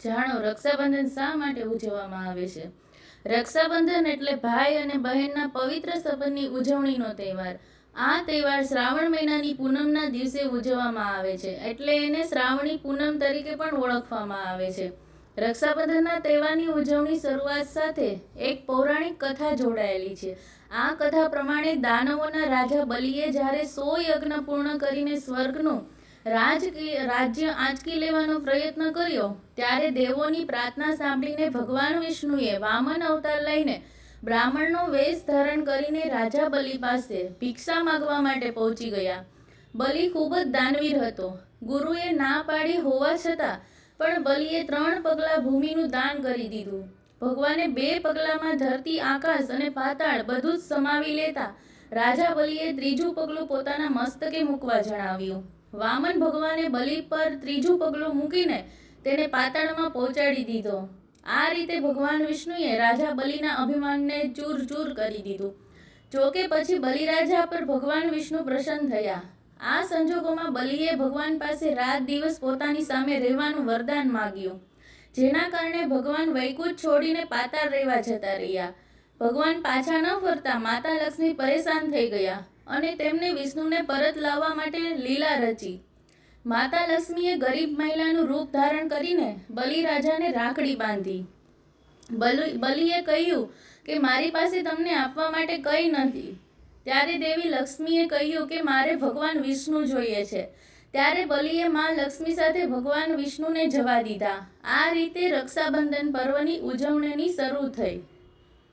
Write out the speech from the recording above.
જાણો રક્ષાબંધન શા માટે ઉજવવામાં આવે છે। રક્ષાબંધન એટલે ભાઈ અને બહેનના પવિત્ર સંબંધની ઉજવણીનો તહેવાર। આ તહેવાર શ્રાવણ મહિનાની પૂનમના દિવસે ઉજવવામાં આવે છે, એટલે એને શ્રાવણી પૂનમ તરીકે પણ ઓળખવામાં આવે છે। રક્ષાબંધનના તહેવારની ઉજવણી શરૂઆત સાથે એક પૌરાણિક કથા જોડાયેલી છે। આ કથા પ્રમાણે દાનવોના રાજા બલિએ જ્યારે 100 યજ્ઞ પૂર્ણ કરીને સ્વર્ગનું રાજ્ય આંચકી લેવાનો પ્રયત્ન કર્યો, ત્યારે દેવોની પ્રાર્થના સાંભળીને ભગવાન વિષ્ણુએ વામન અવતાર લઈને બ્રાહ્મણનો વેશ ધારણ કરીને રાજા બલિ પાસે ભિક્ષા માંગવા માટે પહોંચી ગયા। બલિ ખૂબ જ દાનવીર હતો। ગુરુએ ના પાડી હોવા છતાં પણ બલિએ 3 પગલા ભૂમિનું દાન કરી દીધું। ભગવાને 2 પગલામાં ધરતી, આકાશ અને પાતાળ બધું જ સમાવી લેતા રાજા બલિએ 3જું પગલું પોતાના મસ્તકે મૂકવા જણાવ્યું। વામન ભગવાને બલિ પર 3જું પગલું મૂકીને તેને પાતાળમાં પહોંચાડી દીધો। આ રીતે ભગવાન વિષ્ણુએ રાજા બલિના અભિમાનને ચૂર ચૂર કરી દીધું। જોકે પછી બલિરાજા પર ભગવાન વિષ્ણુ પ્રસન્ન થયા। આ સંજોગોમાં બલિએ ભગવાન પાસે રાત દિવસ પોતાની સામે રહેવાનું વરદાન માગ્યું, જેના કારણે ભગવાન વૈકુંઠ છોડીને પાતાળ રહેવા જતા રહ્યા। ભગવાન પાછા ન ફરતા માતા લક્ષ્મી પરેશાન થઈ ગયા અને તેમને વિષ્ણુને પરત લાવવા માટે લીલા રચી। માતા લક્ષ્મીએ ગરીબ મહિલાનું રૂપ ધારણ કરીને બલિરાજાને રાખડી બાંધી। બલિએ કહ્યું કે મારી પાસે તમને આપવા માટે કંઈ નથી। ત્યારે દેવી લક્ષ્મીએ કહ્યું કે મારે ભગવાન વિષ્ણુ જોઈએ છે। ત્યારે બલિએ માં લક્ષ્મી સાથે ભગવાન વિષ્ણુને જવા દીધા। આ રીતે રક્ષાબંધન પર્વની ઉજવણી શરૂ થઈ।